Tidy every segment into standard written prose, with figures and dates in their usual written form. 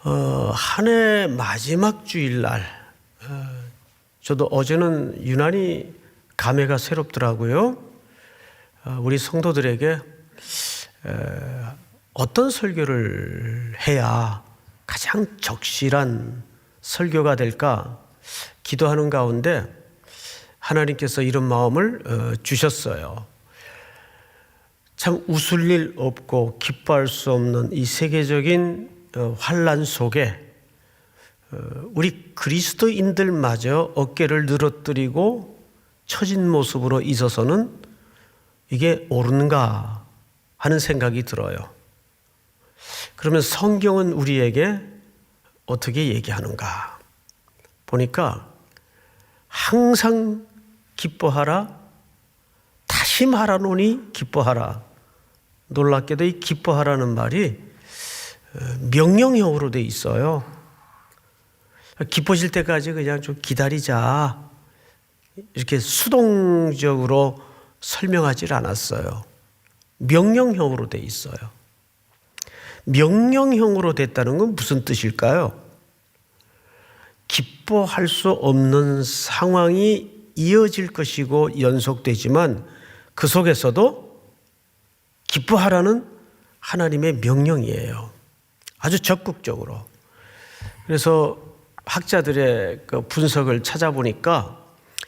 한 해 마지막 주일날, 저도 어제는 유난히 감회가 새롭더라고요. 우리 성도들에게 어떤 설교를 해야 가장 적실한 설교가 될까 기도하는 가운데 하나님께서 이런 마음을 주셨어요. 참 웃을 일 없고 기뻐할 수 없는 이 세계적인 환난 속에 우리 그리스도인들마저 어깨를 늘어뜨리고 처진 모습으로 있어서는 이게 옳은가 하는 생각이 들어요. 그러면 성경은 우리에게 어떻게 얘기하는가 보니까 항상 기뻐하라, 다시 말하노니 기뻐하라. 놀랍게도 이 기뻐하라는 말이 명령형으로 돼 있어요. 기뻐질 때까지 그냥 좀 기다리자, 이렇게 수동적으로 설명하지 않았어요. 명령형으로 돼 있어요. 명령형으로 됐다는 건 무슨 뜻일까요? 기뻐할 수 없는 상황이 이어질 것이고 연속되지만 그 속에서도 기뻐하라는 하나님의 명령이에요. 아주 적극적으로. 그래서 학자들의 그 분석을 찾아보니까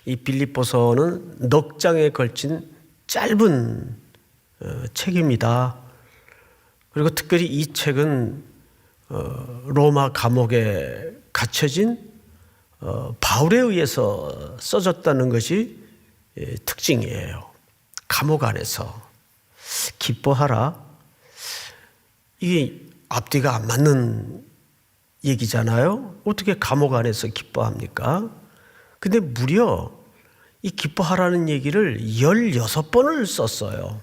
이 빌립보서는 넉 장에 걸친 짧은 책입니다. 그리고 특별히 이 책은 로마 감옥에 갇혀진 바울에 의해서 써졌다는 것이 특징이에요. 감옥 안에서 기뻐하라. 이게 앞뒤가 안 맞는 얘기잖아요. 어떻게 감옥 안에서 기뻐합니까? 근데 무려 이 기뻐하라는 얘기를 16번을 썼어요.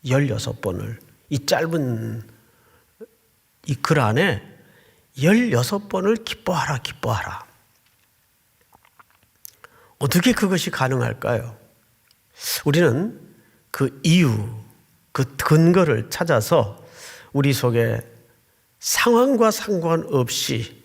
16번을. 이 짧은 이 글 안에 16번을 기뻐하라, 기뻐하라. 어떻게 그것이 가능할까요? 우리는 그 이유, 그 근거를 찾아서 우리 속에 상황과 상관없이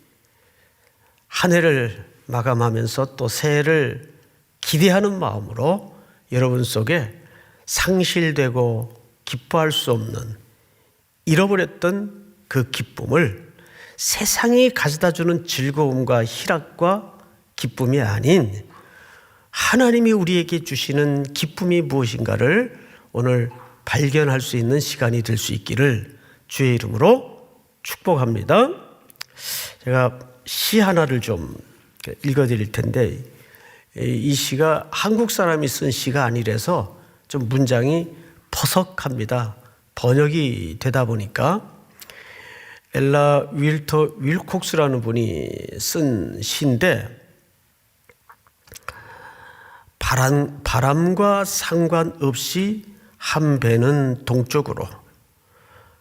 한 해를 마감하면서 또 새해를 기대하는 마음으로 여러분 속에 상실되고 기뻐할 수 없는 잃어버렸던 그 기쁨을 세상이 가져다주는 즐거움과 희락과 기쁨이 아닌 하나님이 우리에게 주시는 기쁨이 무엇인가를 오늘 발견할 수 있는 시간이 될 수 있기를 주의 이름으로 축복합니다. 제가 시 하나를 좀 읽어드릴 텐데 이 시가 한국 사람이 쓴 시가 아니라서 좀 문장이 퍼석합니다. 번역이 되다 보니까 엘라 윌터 윌콕스라는 분이 쓴 시인데 바람과 상관없이 한 배는 동쪽으로,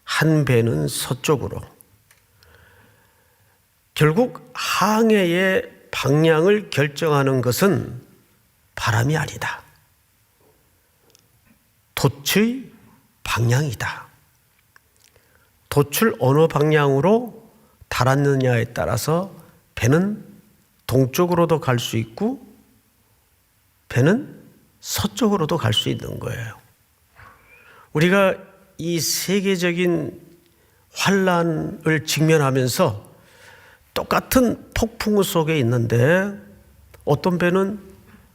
한 배는 서쪽으로. 결국 항해의 방향을 결정하는 것은 바람이 아니다. 돛의 방향이다. 돛을 어느 방향으로 달았느냐에 따라서 배는 동쪽으로도 갈 수 있고 배는 서쪽으로도 갈 수 있는 거예요. 우리가 이 세계적인 환란을 직면하면서 똑같은 폭풍 속에 있는데 어떤 배는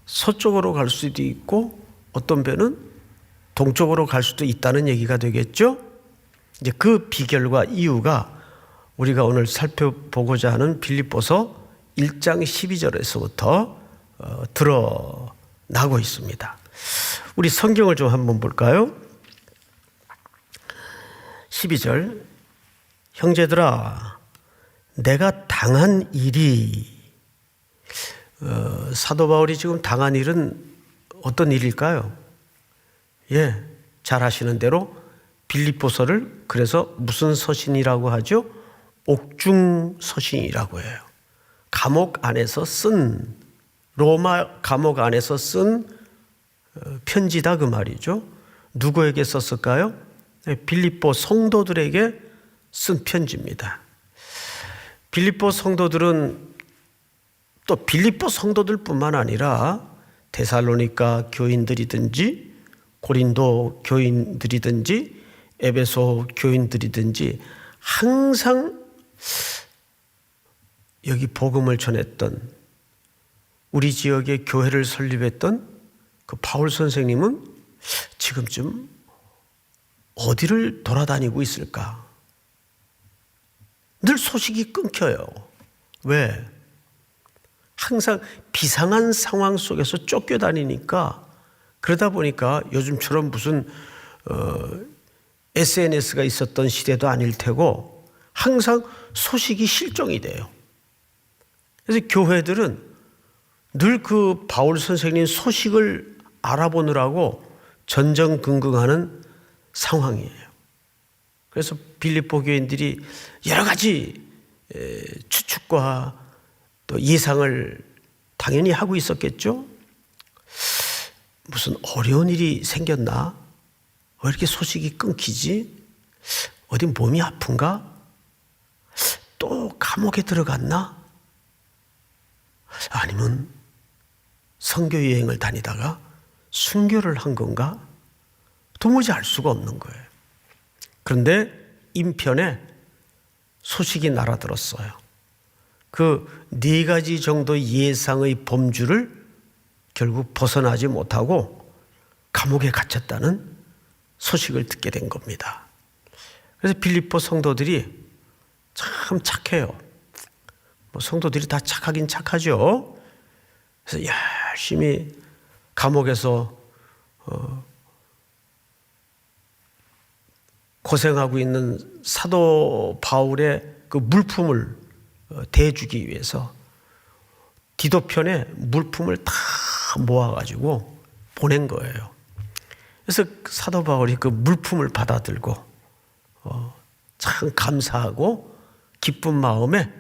서쪽으로 갈 수도 있고 어떤 배는 동쪽으로 갈 수도 있다는 얘기가 되겠죠. 이제 그 비결과 이유가 우리가 오늘 살펴보고자 하는 빌립보서 1장 12절에서부터 드러나고 있습니다. 우리 성경을 좀 한번 볼까요? 12절, 형제들아 내가 당한 일이, 사도 바울이 지금 당한 일은 어떤 일일까요? 잘 아시는 대로 빌립보서를 그래서 무슨 서신이라고 하죠? 옥중 서신이라고 해요. 감옥 안에서 쓴, 로마 감옥 안에서 쓴 편지다 그 말이죠. 누구에게 썼을까요? 빌립보 성도들에게 쓴 편지입니다. 빌립보 성도들은 또 빌립보 성도들뿐만 아니라 데살로니가 교인들이든지 고린도 교인들이든지 에베소 교인들이든지 항상 여기 복음을 전했던, 우리 지역의 교회를 설립했던 그 바울 선생님은 지금쯤 어디를 돌아다니고 있을까? 늘 소식이 끊겨요. 왜? 항상 비상한 상황 속에서 쫓겨다니니까, 그러다 보니까 요즘처럼 무슨 SNS가 있었던 시대도 아닐 테고 항상 소식이 실종이 돼요. 그래서 교회들은 늘 그 바울 선생님 소식을 알아보느라고 전전긍긍하는 상황이에요. 그래서 빌립보 교인들이 여러 가지 추측과 또 예상을 당연히 하고 있었겠죠. 무슨 어려운 일이 생겼나? 왜 이렇게 소식이 끊기지? 어디 몸이 아픈가? 또 감옥에 들어갔나? 아니면 선교 여행을 다니다가 순교를 한 건가? 도무지 알 수가 없는 거예요. 그런데 인편에 소식이 날아들었어요. 그 4가지 정도 예상의 범주를 결국 벗어나지 못하고 감옥에 갇혔다는 소식을 듣게 된 겁니다. 그래서 빌립보 성도들이 참 착해요. 성도들이 다 착하긴 착하죠. 그래서 열심히 감옥에서 고생하고 있는 사도 바울의 그 물품을 대주기 위해서 디도편에 물품을 다 모아가지고 보낸 거예요. 그래서 사도 바울이 그 물품을 받아들고 참 감사하고 기쁜 마음에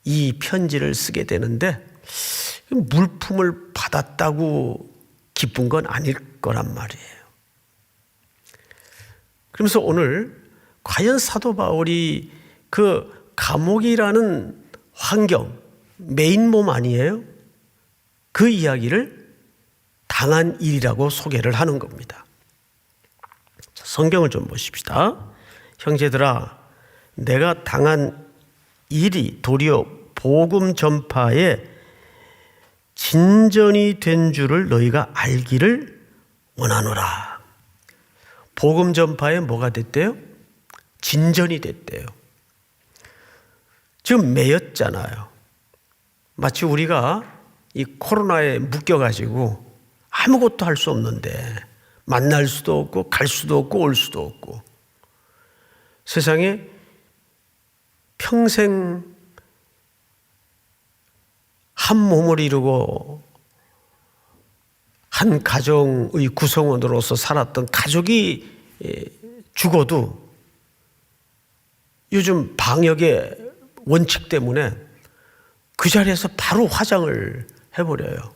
이 편지를 쓰게 되는데, 물품을 받았다고 기쁜 건 아닐 거란 말이에요. 그러면서 오늘 과연 사도 바울이 그 감옥이라는 환경, 메인 몸 아니에요? 그 이야기를 당한 일이라고 소개를 하는 겁니다. 성경을 좀 보십시다. 형제들아, 내가 당한 일이 도리어 복음 전파에 진전이 된 줄을 너희가 알기를 원하노라. 복음 전파에 뭐가 됐대요? 진전이 됐대요. 지금 매였잖아요. 마치 우리가 이 코로나에 묶여가지고 아무것도 할 수 없는데, 만날 수도 없고 갈 수도 없고 올 수도 없고, 세상에 평생 한 몸을 이루고 한 가정의 구성원으로서 살았던 가족이 죽어도 요즘 방역의 원칙 때문에 그 자리에서 바로 화장을 해버려요.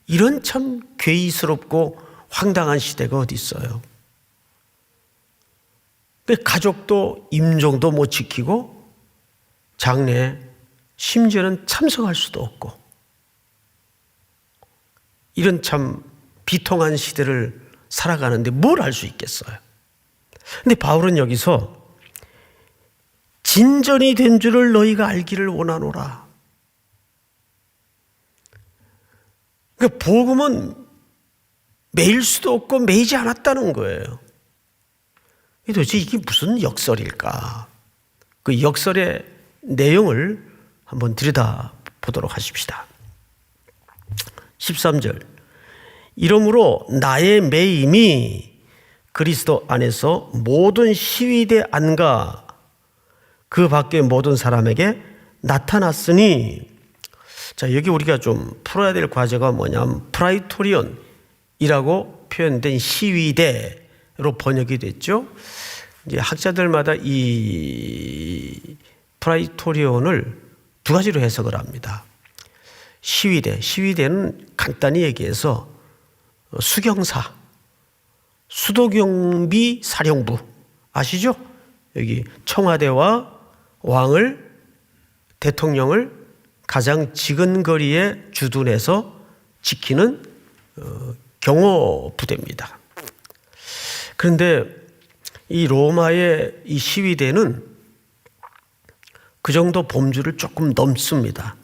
이런 참 괴이스럽고 황당한 시대가 어디 있어요. 가족도 임종도 못 지키고 장례 심지어는 참석할 수도 없고, 이런 참 비통한 시대를 살아가는데 뭘 할 수 있겠어요. 근데 바울은 여기서 진전이 된 줄을 너희가 알기를 원하노라. 그러니까 복음은 매일 수도 없고 매이지 않았다는 거예요. 도대체 이게 무슨 역설일까? 그 역설의 내용을 한번 들여다보도록 하십시다. 13절. 이러므로 나의 매임이 그리스도 안에서 모든 시위대 안과 그 밖의 모든 사람에게 나타났으니, 자, 여기 우리가 좀 풀어야 될 과제가 뭐냐면 프라이토리온이라고 표현된 시위대로 번역이 됐죠. 이제 학자들마다 이 프라이토리온을 2가지로 해석을 합니다. 시위대는 간단히 얘기해서 수경사, 수도경비 사령부 아시죠? 여기 청와대와 왕을, 대통령을 가장 지근거리에 주둔해서 지키는 경호 부대입니다. 그런데 이 로마의 이 시위대는 그 정도 범주를 조금 넘습니다.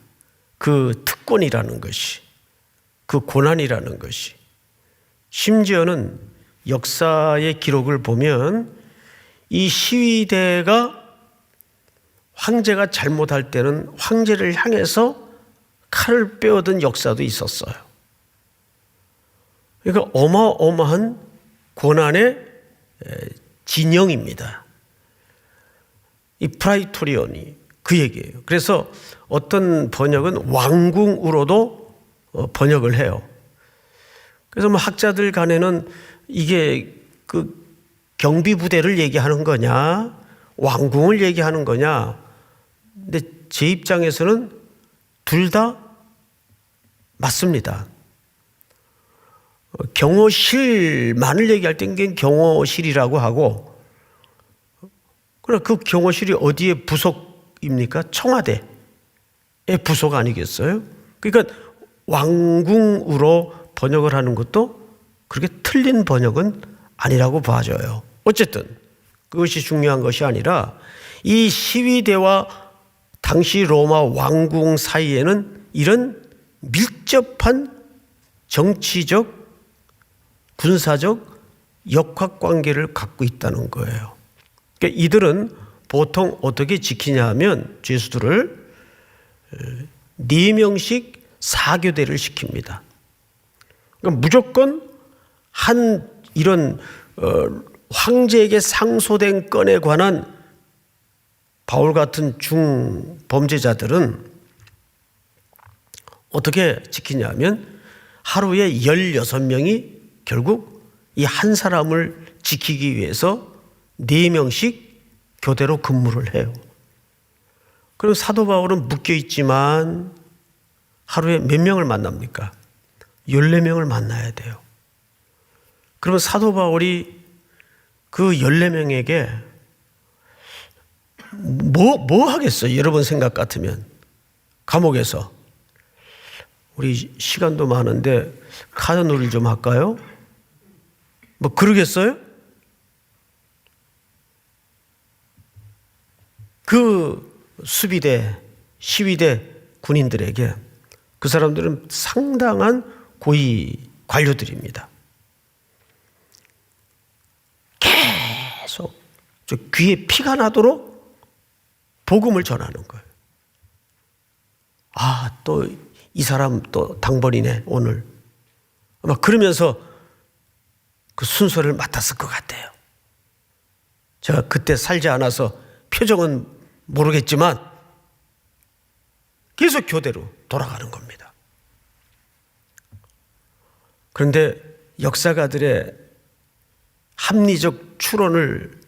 그 특권이라는 것이, 그 고난이라는 것이. 심지어는 역사의 기록을 보면 이 시위대가 황제가 잘못할 때는 황제를 향해서 칼을 빼어든 역사도 있었어요. 그러니까 어마어마한 고난의 진영입니다. 이 프라이토리온이 그 얘기예요. 그래서 어떤 번역은 왕궁으로도 번역을 해요. 그래서 뭐 학자들 간에는 이게 그 경비부대를 얘기하는 거냐, 왕궁을 얘기하는 거냐. 근데 제 입장에서는 둘 다 맞습니다. 경호실만을 얘기할 땐 그게 경호실이라고 하고, 그러나 그 경호실이 어디에 부속입니까? 청와대의 부속 아니겠어요? 그러니까 왕궁으로 번역을 하는 것도 그렇게 틀린 번역은 아니라고 봐져요. 어쨌든 그것이 중요한 것이 아니라 이 시위대와 당시 로마 왕궁 사이에는 이런 밀접한 정치적, 군사적 역학관계를 갖고 있다는 거예요. 그러니까 이들은 보통 어떻게 지키냐 하면 죄수들을 4명씩 사교대를 시킵니다. 그러니까 무조건 한 이런 황제에게 상소된 건에 관한 바울 같은 중범죄자들은 어떻게 지키냐면 하루에 16명이 결국 이 한 사람을 지키기 위해서 4명씩 교대로 근무를 해요. 그럼 사도 바울은 묶여 있지만 하루에 몇 명을 만납니까? 14명을 만나야 돼요. 그러면 사도 바울이 그 14명에게 뭐 하겠어요? 여러분 생각 같으면. 감옥에서. 우리 시간도 많은데 카드 놀이 좀 할까요? 뭐 그러겠어요? 그 수비대, 시위대 군인들에게 그 사람들은 상당한 고위 관료들입니다. 계속 저 귀에 피가 나도록 복음을 전하는 거예요. 아, 또 이 사람 또 당번이네 오늘. 아마 그러면서 그 순서를 맡았을 것 같아요. 제가 그때 살지 않아서 표정은 모르겠지만 계속 교대로 돌아가는 겁니다. 그런데 역사가들의 합리적 추론을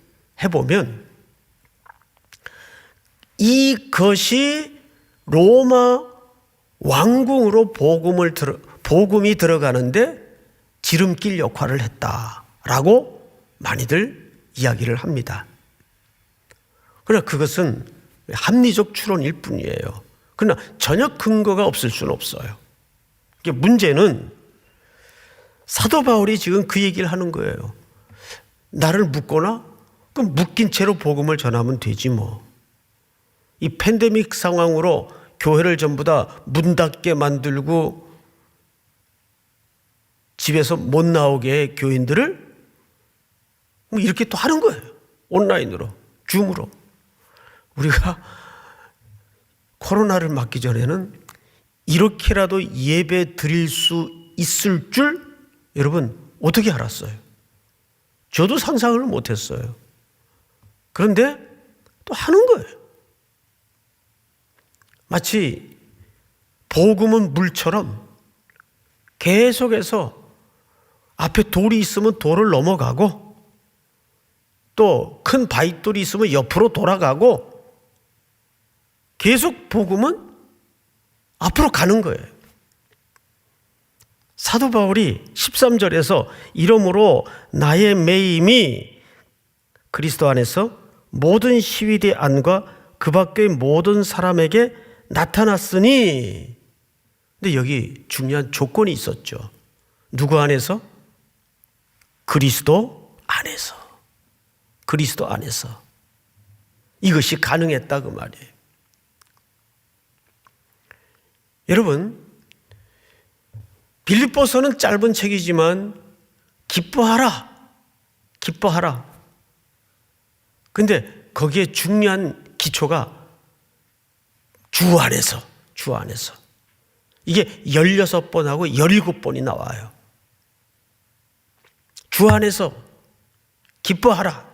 해보면 이것이 로마 왕궁으로 복음이 들어가는데 지름길 역할을 했다라고 많이들 이야기를 합니다. 그러나 그것은 합리적 추론일 뿐이에요. 그러나 전혀 근거가 없을 수는 없어요. 문제는 사도 바울이 지금 그 얘기를 하는 거예요. 나를 묶거나 그럼 묶인 채로 복음을 전하면 되지 뭐. 이 팬데믹 상황으로 교회를 전부 다 문 닫게 만들고 집에서 못 나오게 해 교인들을 이렇게 또 하는 거예요. 온라인으로, 줌으로. 우리가 코로나를 맞기 전에는 이렇게라도 예배 드릴 수 있을 줄 여러분 어떻게 알았어요? 저도 상상을 못했어요. 그런데 또 하는 거예요. 마치 복음은 물처럼 계속해서 앞에 돌이 있으면 돌을 넘어가고 또 큰 바위돌이 있으면 옆으로 돌아가고 계속 복음은 앞으로 가는 거예요. 사도 바울이 13절에서 이러므로 나의 매임이 그리스도 안에서 모든 시위대 안과 그 밖의 모든 사람에게 나타났으니. 근데 여기 중요한 조건이 있었죠. 누구 안에서? 그리스도 안에서. 그리스도 안에서. 이것이 가능했다 그 말이에요. 여러분, 빌립보서는 짧은 책이지만 기뻐하라. 기뻐하라. 근데 거기에 중요한 기초가 주 안에서, 주 안에서. 이게 16번하고 17번이 나와요. 주 안에서 기뻐하라.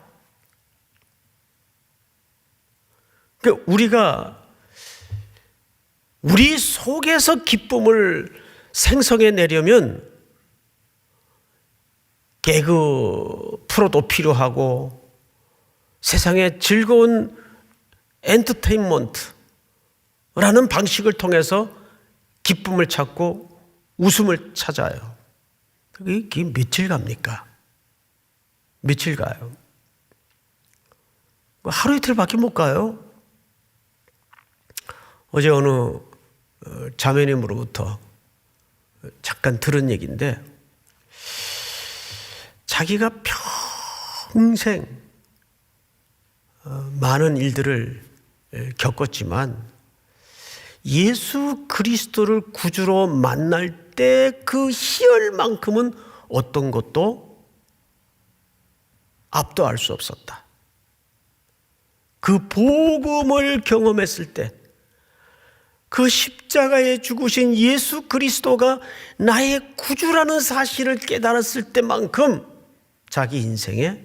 그러니까 우리가 우리 속에서 기쁨을 생성해 내려면 개그 프로도 필요하고 세상의 즐거운 엔터테인먼트라는 방식을 통해서 기쁨을 찾고 웃음을 찾아요. 그게 며칠 갑니까? 며칠 가요? 하루 이틀밖에 못 가요. 어제 어느 자매님으로부터 잠깐 들은 얘기인데, 자기가 평생 많은 일들을 겪었지만 예수 그리스도를 구주로 만날 때 그 희열만큼은 어떤 것도 압도할 수 없었다. 그 복음을 경험했을 때, 그 십자가에 죽으신 예수 그리스도가 나의 구주라는 사실을 깨달았을 때만큼 자기 인생에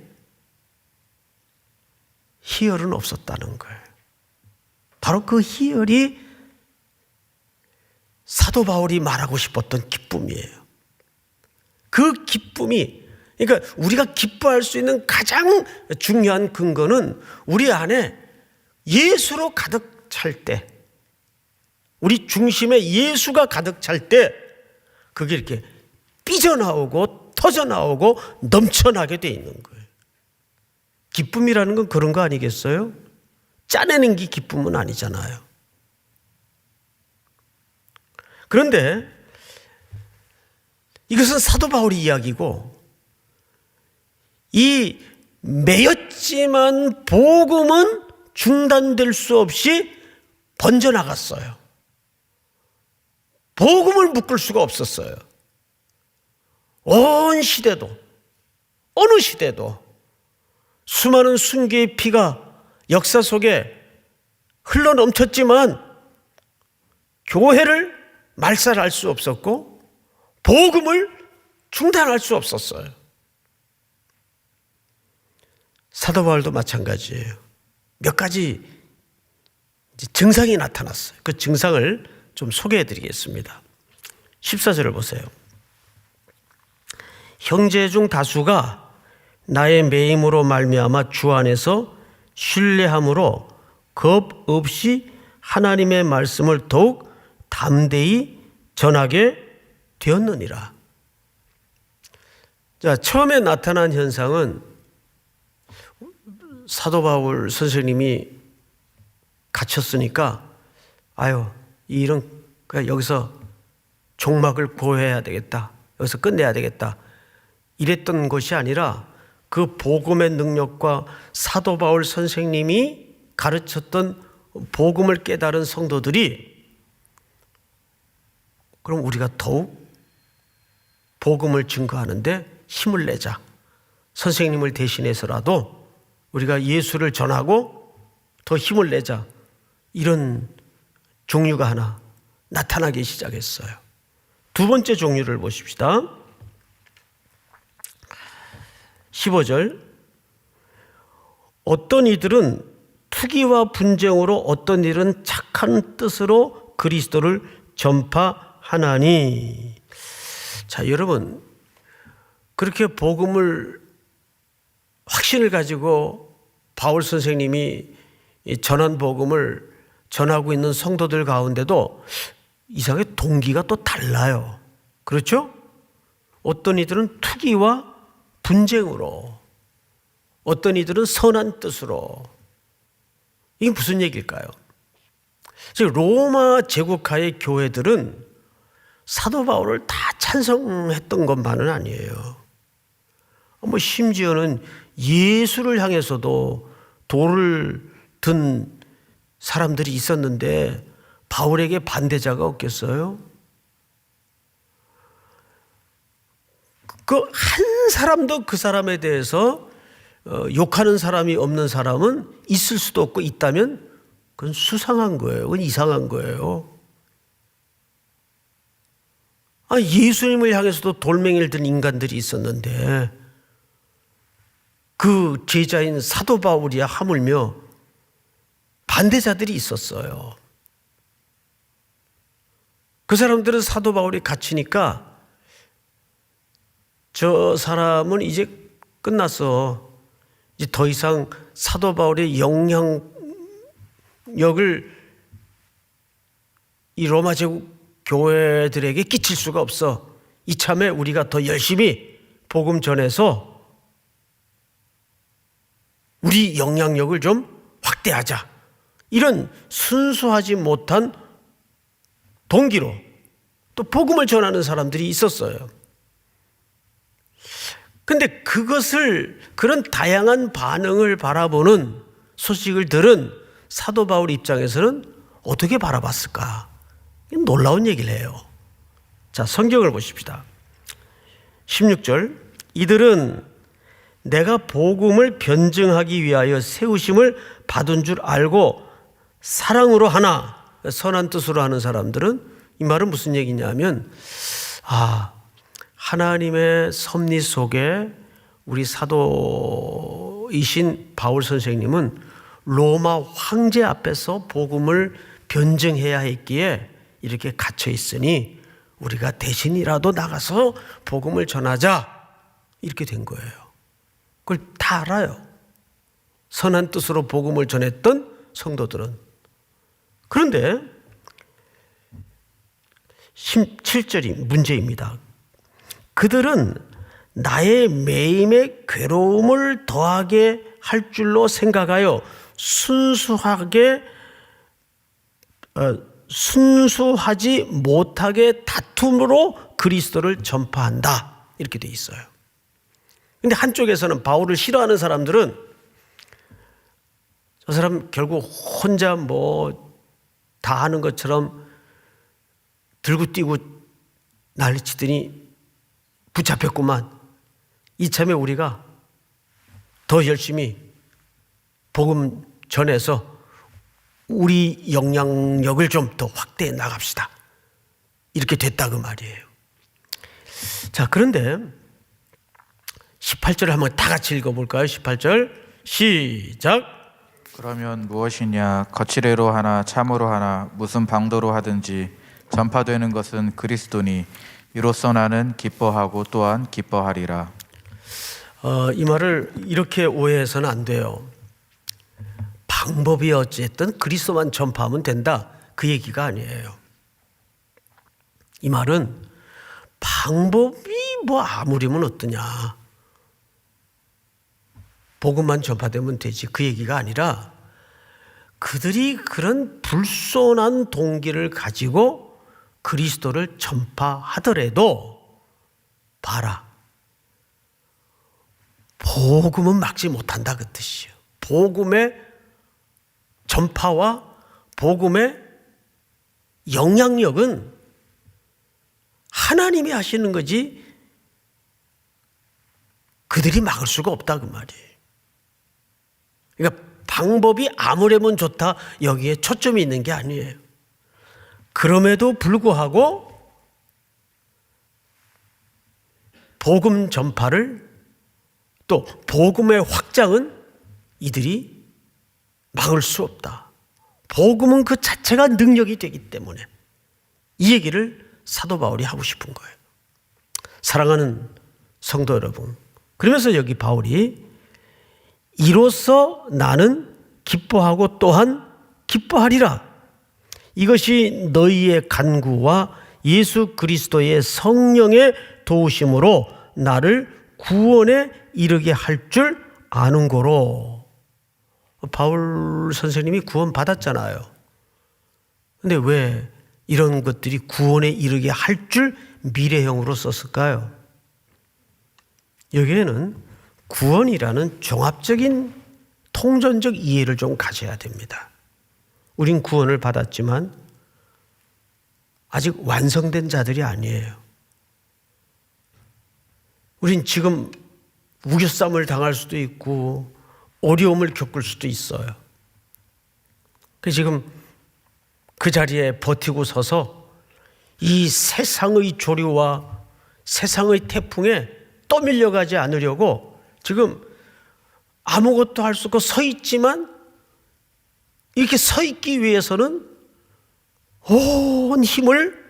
희열은 없었다는 거예요. 바로 그 희열이 사도 바울이 말하고 싶었던 기쁨이에요. 그 기쁨이, 그러니까 우리가 기뻐할 수 있는 가장 중요한 근거는 우리 안에 예수로 가득 찰 때, 우리 중심에 예수가 가득 찰 때 그게 이렇게 삐져나오고 터져나오고 넘쳐나게 돼 있는 거예요. 기쁨이라는 건 그런 거 아니겠어요? 짜내는 게 기쁨은 아니잖아요. 그런데 이것은 사도 바울의 이야기고, 이 매였지만 복음은 중단될 수 없이 번져나갔어요. 복음을 묶을 수가 없었어요. 온 시대도, 어느 시대도 수많은 순교의 피가 역사 속에 흘러넘쳤지만 교회를 말살할 수 없었고 복음을 중단할 수 없었어요. 사도 바울도 마찬가지예요. 몇 가지 증상이 나타났어요. 그 증상을 좀 소개해 드리겠습니다. 14절을 보세요. 형제 중 다수가 나의 매임으로 말미암아 주 안에서 신뢰함으로 겁 없이 하나님의 말씀을 더욱 담대히 전하게 되었느니라. 자, 처음에 나타난 현상은 사도 바울 선생님이 갇혔으니까 이런 여기서 종막을 고해야 되겠다, 여기서 끝내야 되겠다, 이랬던 것이 아니라 그 복음의 능력과 사도 바울 선생님이 가르쳤던 복음을 깨달은 성도들이, 그럼 우리가 더욱 복음을 증거하는데 힘을 내자, 선생님을 대신해서라도 우리가 예수를 전하고 더 힘을 내자, 이런 종류가 하나 나타나기 시작했어요. 두 번째 종류를 보십시다. 15절. 어떤 이들은 투기와 분쟁으로, 어떤 일은 착한 뜻으로 그리스도를 전파하나니. 자, 여러분, 그렇게 복음을, 확신을 가지고 바울 선생님이 전한 복음을 전하고 있는 성도들 가운데도 이상하게 동기가 또 달라요. 그렇죠? 어떤 이들은 투기와 분쟁으로, 어떤 이들은 선한 뜻으로. 이게 무슨 얘기일까요? 즉 로마 제국하의 교회들은 사도 바울을 다 찬성했던 것만은 아니에요. 심지어는 예수를 향해서도 돌을 든 사람들이 있었는데 바울에게 반대자가 없겠어요? 그 한 사람도 그 사람에 대해서 욕하는 사람이 없는 사람은 있을 수도 없고 있다면 그건 수상한 거예요. 그건 이상한 거예요. 예수님을 향해서도 돌멩이를 든 인간들이 있었는데 그 제자인 사도 바울이야 하물며 반대자들이 있었어요. 그 사람들은 사도 바울이 갇히니까 저 사람은 이제 끝났어. 이제 더 이상 사도 바울의 영향력을 이 로마 제국 교회들에게 끼칠 수가 없어. 이참에 우리가 더 열심히 복음 전해서 우리 영향력을 좀 확대하자. 이런 순수하지 못한 동기로 또 복음을 전하는 사람들이 있었어요. 근데 그런 다양한 반응을 바라보는 소식을 들은 사도 바울 입장에서는 어떻게 바라봤을까? 놀라운 얘기를 해요. 자, 성경을 보십시다. 16절, 이들은 내가 복음을 변증하기 위하여 세우심을 받은 줄 알고 사랑으로 하나, 선한 뜻으로 하는 사람들은 이 말은 무슨 얘기냐면 하나님의 섭리 속에 우리 사도이신 바울 선생님은 로마 황제 앞에서 복음을 변증해야 했기에 이렇게 갇혀 있으니 우리가 대신이라도 나가서 복음을 전하자, 이렇게 된 거예요. 그걸 다 알아요. 선한 뜻으로 복음을 전했던 성도들은. 그런데 17절이 문제입니다. 그들은 나의 매임에 괴로움을 더하게 할 줄로 생각하여 순수하지 못하게 다툼으로 그리스도를 전파한다, 이렇게 돼 있어요. 근데 한쪽에서는 바울을 싫어하는 사람들은 저 사람 결국 혼자 다 하는 것처럼 들고 뛰고 난리치더니 붙잡혔구만. 이참에 우리가 더 열심히 복음 전해서 우리 영향력을 좀 더 확대해 나갑시다. 이렇게 됐다 그 말이에요. 자, 그런데 18절을 한번 다 같이 읽어볼까요? 18절 시작. 그러면 무엇이냐? 거칠애로 하나 참으로 하나 무슨 방도로 하든지 전파되는 것은 그리스도니 이로써 나는 기뻐하고 또한 기뻐하리라. 이 말을 이렇게 오해해서는 안 돼요. 방법이 어쨌든 그리스도만 전파하면 된다, 그 얘기가 아니에요. 이 말은 방법이 아무리면 어떠냐, 복음만 전파되면 되지, 그 얘기가 아니라 그들이 그런 불손한 동기를 가지고 그리스도를 전파하더라도 봐라, 복음은 막지 못한다, 그 뜻이에요. 복음의 전파와 복음의 영향력은 하나님이 하시는 거지 그들이 막을 수가 없다, 그 말이에요. 그러니까 방법이 아무래면 좋다, 여기에 초점이 있는 게 아니에요. 그럼에도 불구하고 복음 전파를, 또 복음의 확장은 이들이 막을 수 없다. 복음은 그 자체가 능력이 되기 때문에 이 얘기를 사도 바울이 하고 싶은 거예요. 사랑하는 성도 여러분, 그러면서 여기 바울이 이로써 나는 기뻐하고 또한 기뻐하리라. 이것이 너희의 간구와 예수 그리스도의 성령의 도우심으로 나를 구원에 이르게 할 줄 아는 거로. 바울 선생님이 구원 받았잖아요. 근데 왜 이런 것들이 구원에 이르게 할 줄 미래형으로 썼을까요? 여기에는 구원이라는 종합적인 통전적 이해를 좀 가져야 됩니다. 우린 구원을 받았지만 아직 완성된 자들이 아니에요. 우린 지금 우겨쌈을 당할 수도 있고 어려움을 겪을 수도 있어요. 지금 그 자리에 버티고 서서 이 세상의 조류와 세상의 태풍에 떠밀려가지 않으려고 지금 아무것도 할 수 없고 서 있지만 이렇게 서 있기 위해서는 온 힘을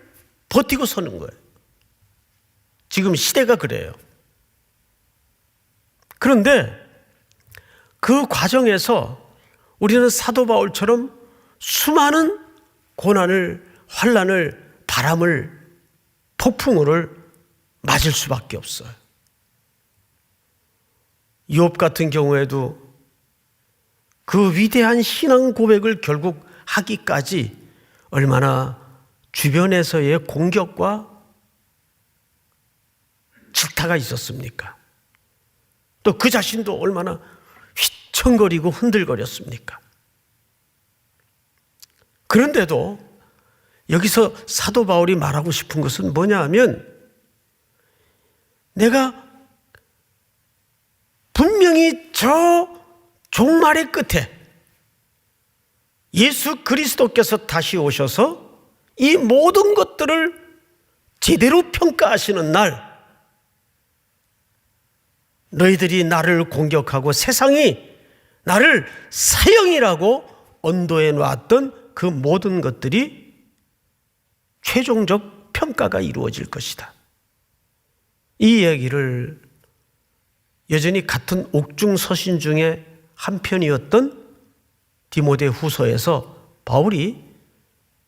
버티고 서는 거예요. 지금 시대가 그래요. 그런데 그 과정에서 우리는 사도 바울처럼 수많은 고난을, 환난을, 바람을, 폭풍우를 맞을 수밖에 없어요. 욥 같은 경우에도 그 위대한 신앙 고백을 결국 하기까지 얼마나 주변에서의 공격과 질타가 있었습니까? 또 그 자신도 얼마나 휘청거리고 흔들거렸습니까? 그런데도 여기서 사도 바울이 말하고 싶은 것은 뭐냐 하면 내가 분명히 저 종말의 끝에 예수 그리스도께서 다시 오셔서 이 모든 것들을 제대로 평가하시는 날 너희들이 나를 공격하고 세상이 나를 사형이라고 언도해 놨던 그 모든 것들이 최종적 평가가 이루어질 것이다. 이 이야기를 여전히 같은 옥중 서신 중에 한 편이었던 디모데 후서에서 바울이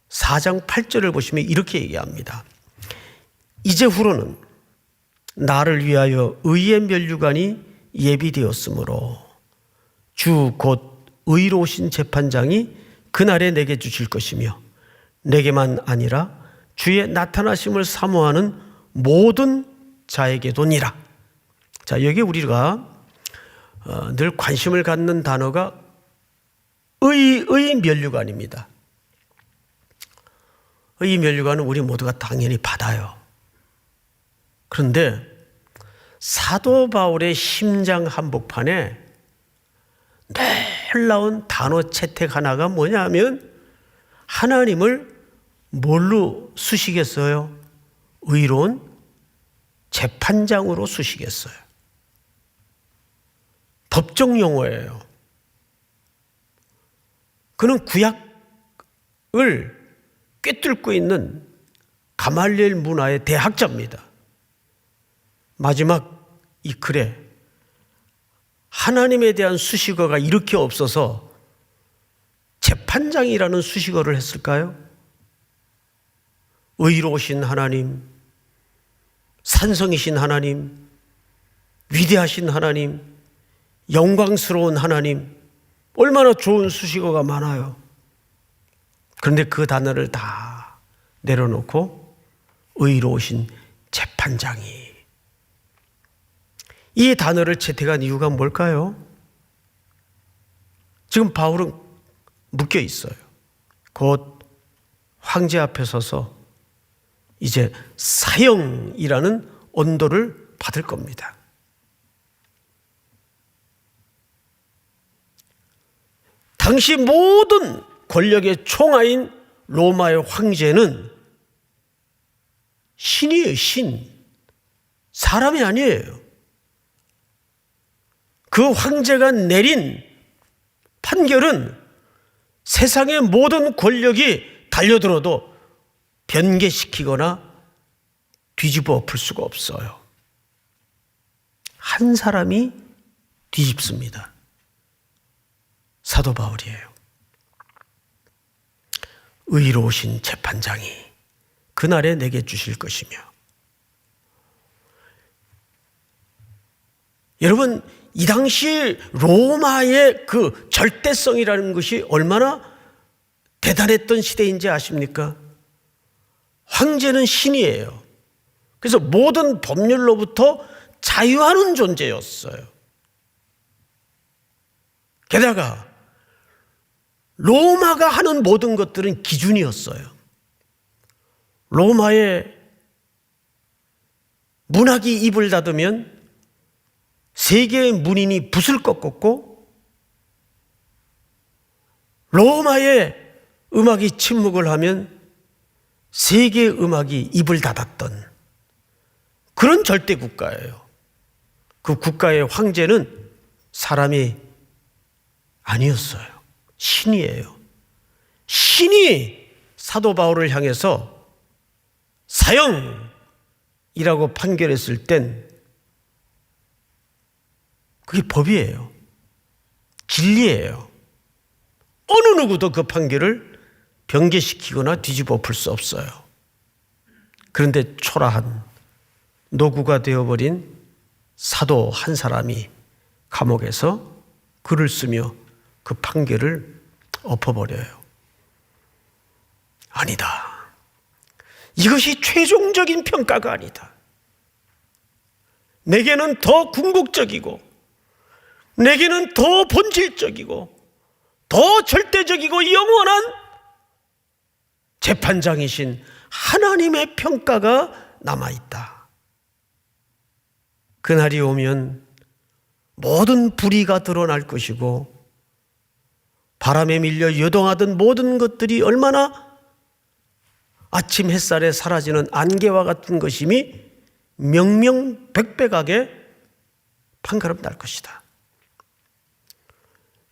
4장 8절을 보시면 이렇게 얘기합니다. 이제후로는 나를 위하여 의의 면류관이 예비되었으므로 주 곧 의로우신 재판장이 그날에 내게 주실 것이며 내게만 아니라 주의 나타나심을 사모하는 모든 자에게도니라. 자, 여기 우리가 늘 관심을 갖는 단어가 의의 면류관입니다. 의 면류관은 우리 모두가 당연히 받아요. 그런데 사도 바울의 심장 한복판에 놀라운 단어 채택 하나가 뭐냐 하면 하나님을 뭘로 쓰시겠어요? 의로운 재판장으로 쓰시겠어요. 법정 용어예요. 그는 구약을 꿰뚫고 있는 가말리엘 문화의 대학자입니다. 마지막 이 글에 하나님에 대한 수식어가 이렇게 없어서 재판장이라는 수식어를 했을까요? 의로우신 하나님, 산성이신 하나님, 위대하신 하나님, 영광스러운 하나님, 얼마나 좋은 수식어가 많아요. 그런데 그 단어를 다 내려놓고 의로우신 재판장이, 이 단어를 채택한 이유가 뭘까요? 지금 바울은 묶여 있어요. 곧 황제 앞에 서서 이제 사형이라는 언도를 받을 겁니다. 당시 모든 권력의 총아인 로마의 황제는 신이에요, 신. 사람이 아니에요. 그 황제가 내린 판결은 세상의 모든 권력이 달려들어도 변개시키거나 뒤집어 엎을 수가 없어요. 한 사람이 뒤집습니다. 사도 바울이에요. 의로우신 재판장이 그날에 내게 주실 것이며. 여러분, 이 당시 로마의 그 절대성이라는 것이 얼마나 대단했던 시대인지 아십니까? 황제는 신이에요. 그래서 모든 법률로부터 자유하는 존재였어요. 게다가 로마가 하는 모든 것들은 기준이었어요. 로마의 문학이 입을 닫으면 세계의 문인이 붓을 꺾었고, 로마의 음악이 침묵을 하면 세계의 음악이 입을 닫았던 그런 절대 국가예요. 그 국가의 황제는 사람이 아니었어요. 신이에요. 신이 사도 바울을 향해서 사형이라고 판결했을 땐 그게 법이에요. 진리예요. 어느 누구도 그 판결을 변개시키거나 뒤집어 엎을 수 없어요. 그런데 초라한 노구가 되어버린 사도 한 사람이 감옥에서 글을 쓰며 그 판결을 엎어버려요. 아니다. 이것이 최종적인 평가가 아니다. 내게는 더 궁극적이고, 내게는 더 본질적이고, 더 절대적이고 영원한 재판장이신 하나님의 평가가 남아있다. 그날이 오면 모든 불의가 드러날 것이고, 바람에 밀려 요동하던 모든 것들이 얼마나 아침 햇살에 사라지는 안개와 같은 것임이 명명백백하게 판가름 날 것이다.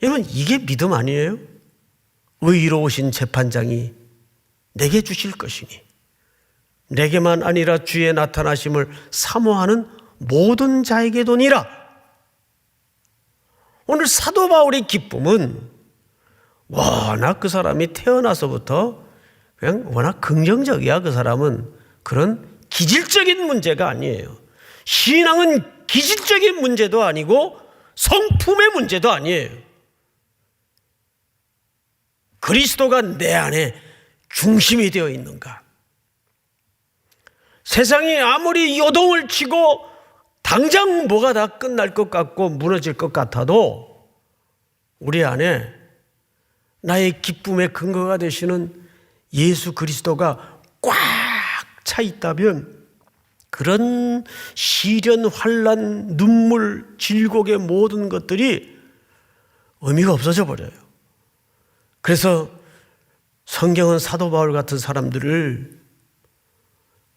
여러분, 이게 믿음 아니에요? 의로우신 재판장이 내게 주실 것이니 내게만 아니라 주의 나타나심을 사모하는 모든 자에게도니라. 오늘 사도 바울의 기쁨은 워낙 그 사람이 태어나서부터 그냥 워낙 긍정적이야. 그 사람은 그런 기질적인 문제가 아니에요. 신앙은 기질적인 문제도 아니고 성품의 문제도 아니에요. 그리스도가 내 안에 중심이 되어 있는가? 세상이 아무리 요동을 치고 당장 뭐가 다 끝날 것 같고 무너질 것 같아도 우리 안에 나의 기쁨의 근거가 되시는 예수 그리스도가 꽉 차 있다면 그런 시련, 환난, 눈물, 질곡의 모든 것들이 의미가 없어져 버려요. 그래서 성경은 사도 바울 같은 사람들을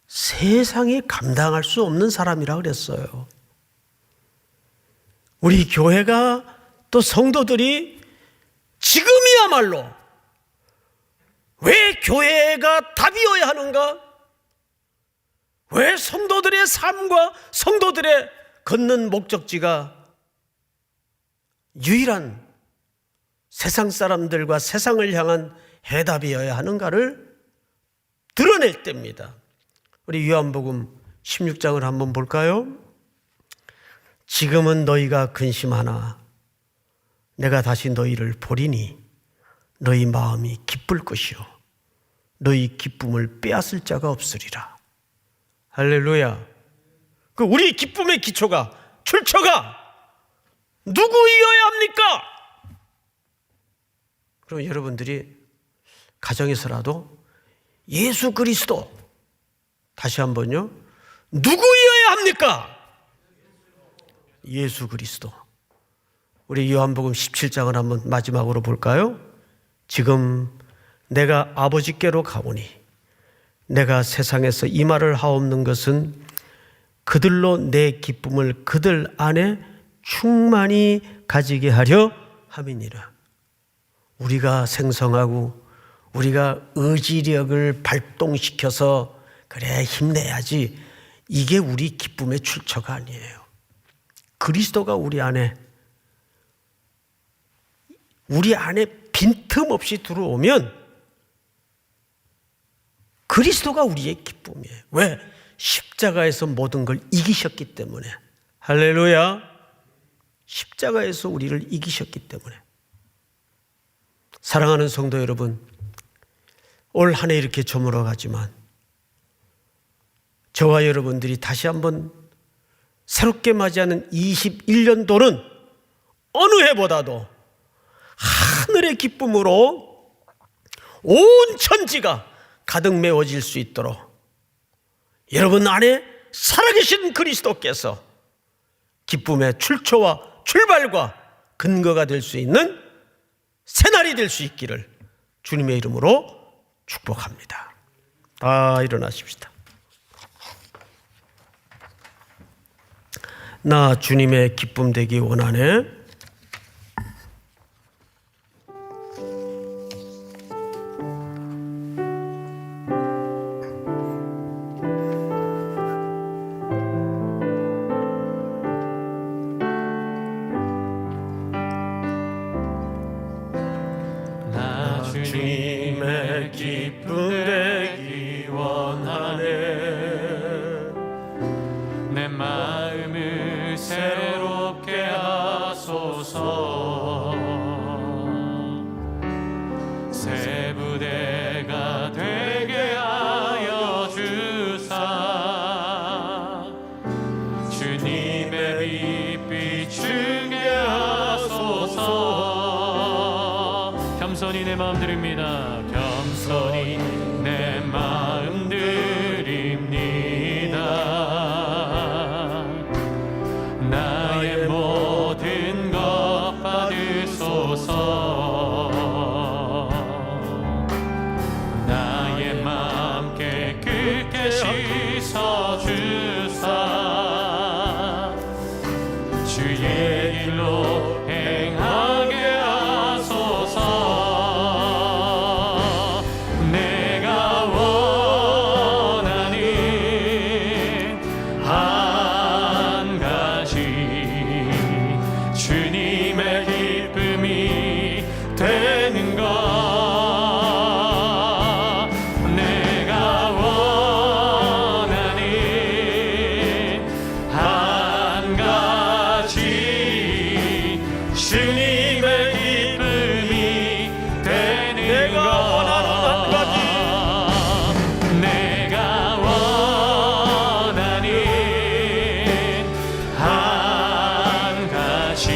세상이 감당할 수 없는 사람이라 그랬어요. 우리 교회가 또 성도들이 지금이야말로 왜 교회가 답이어야 하는가? 왜 성도들의 삶과 성도들의 걷는 목적지가 유일한 세상 사람들과 세상을 향한 해답이어야 하는가를 드러낼 때입니다. 우리 요한복음 16장을 한번 볼까요? 지금은 너희가 근심하나 내가 다시 너희를 보리니 너희 마음이 기쁠 것이요 너희 기쁨을 빼앗을 자가 없으리라. 할렐루야. 그 우리 기쁨의 기초가, 출처가 누구이어야 합니까? 그럼 여러분들이 가정에서라도 예수 그리스도, 다시 한번요, 누구이어야 합니까? 예수 그리스도. 우리 요한복음 17장을 한번 마지막으로 볼까요? 지금 내가 아버지께로 가오니 내가 세상에서 이 말을 하옵는 것은 그들로 내 기쁨을 그들 안에 충만히 가지게 하려 함이니라. 우리가 생성하고 우리가 의지력을 발동시켜서 그래 힘내야지, 이게 우리 기쁨의 출처가 아니에요. 그리스도가 우리 안에 빈틈없이 들어오면 그리스도가 우리의 기쁨이에요. 왜? 십자가에서 모든 걸 이기셨기 때문에. 할렐루야. 십자가에서 우리를 이기셨기 때문에. 사랑하는 성도 여러분, 올 한 해 이렇게 저물어 가지만 저와 여러분들이 다시 한번 새롭게 맞이하는 21년도는 어느 해보다도 하늘의 기쁨으로 온 천지가 가득 메워질 수 있도록 여러분 안에 살아계신 그리스도께서 기쁨의 출처와 출발과 근거가 될 수 있는 새날이 될 수 있기를 주님의 이름으로 축복합니다. 다 일어나십시다. 나 주님의 기쁨 되기 원하네. 주님의 기쁨 되기 원하네. 내 마음을 새롭게 하소서. 새 부대가 되게 하여 주사. 주님의 빛 비추게 하소서. 겸손히 내 마음 드립니다. 겸손히 내 마음 드립니다. 나의 모든 것 받으소서. 나의 마음 깨끗게 씻어주사. 주의 길로 행하게 하소서. 내가 원하는 한 가지 주님의 기쁨이 되는 것. 내가 원하는 한 가지 주님의 기쁨이 되는 것. 내가 원하는 한 가지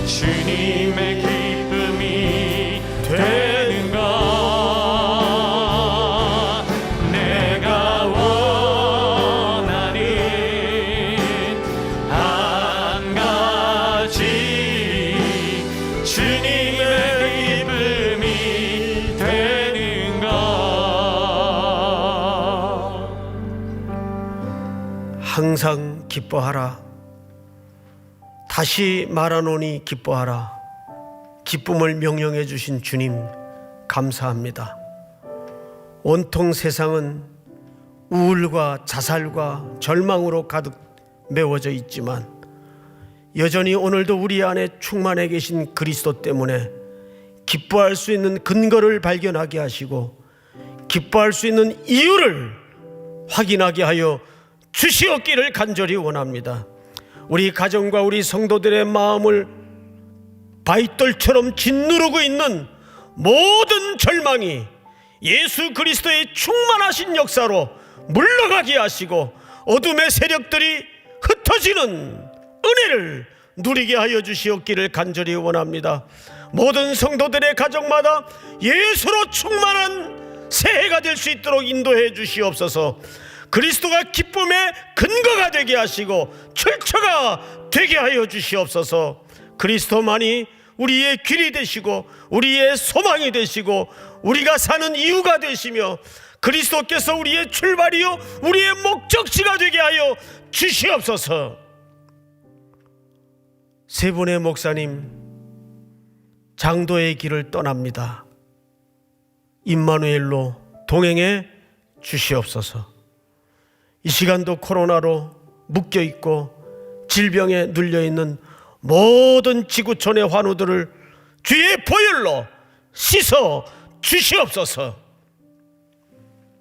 주님의 기쁨이 되는 것. 내가 원하는 한 가지 주님의 기쁨이 되는 것. 항상 기뻐하라. 다시 말하노니 기뻐하라. 기쁨을 명령해 주신 주님 감사합니다. 온통 세상은 우울과 자살과 절망으로 가득 메워져 있지만 여전히 오늘도 우리 안에 충만해 계신 그리스도 때문에 기뻐할 수 있는 근거를 발견하게 하시고 기뻐할 수 있는 이유를 확인하게 하여 주시옵기를 간절히 원합니다. 우리 가정과 우리 성도들의 마음을 바위돌처럼 짓누르고 있는 모든 절망이 예수 그리스도의 충만하신 역사로 물러가게 하시고 어둠의 세력들이 흩어지는 은혜를 누리게 하여 주시옵기를 간절히 원합니다. 모든 성도들의 가정마다 예수로 충만한 새해가 될 수 있도록 인도해 주시옵소서. 그리스도가 기쁨의 근거가 되게 하시고 출처가 되게 하여 주시옵소서. 그리스도만이 우리의 길이 되시고 우리의 소망이 되시고 우리가 사는 이유가 되시며 그리스도께서 우리의 출발이요 우리의 목적지가 되게 하여 주시옵소서. 세 분의 목사님 장도의 길을 떠납니다. 임마누엘로 동행해 주시옵소서. 이 시간도 코로나로 묶여있고 질병에 눌려있는 모든 지구촌의 환우들을 주의 보혈로 씻어 주시옵소서.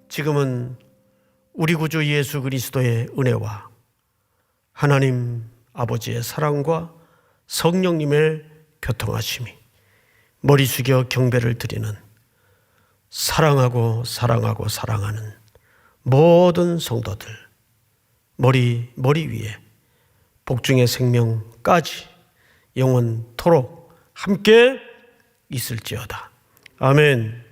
지금은 우리 구주 예수 그리스도의 은혜와 하나님 아버지의 사랑과 성령님의 교통하심이 머리 숙여 경배를 드리는 사랑하고 사랑하고 사랑하는 모든 성도들 머리 위에 복중의 생명까지 영원토록 함께 있을지어다. 아멘.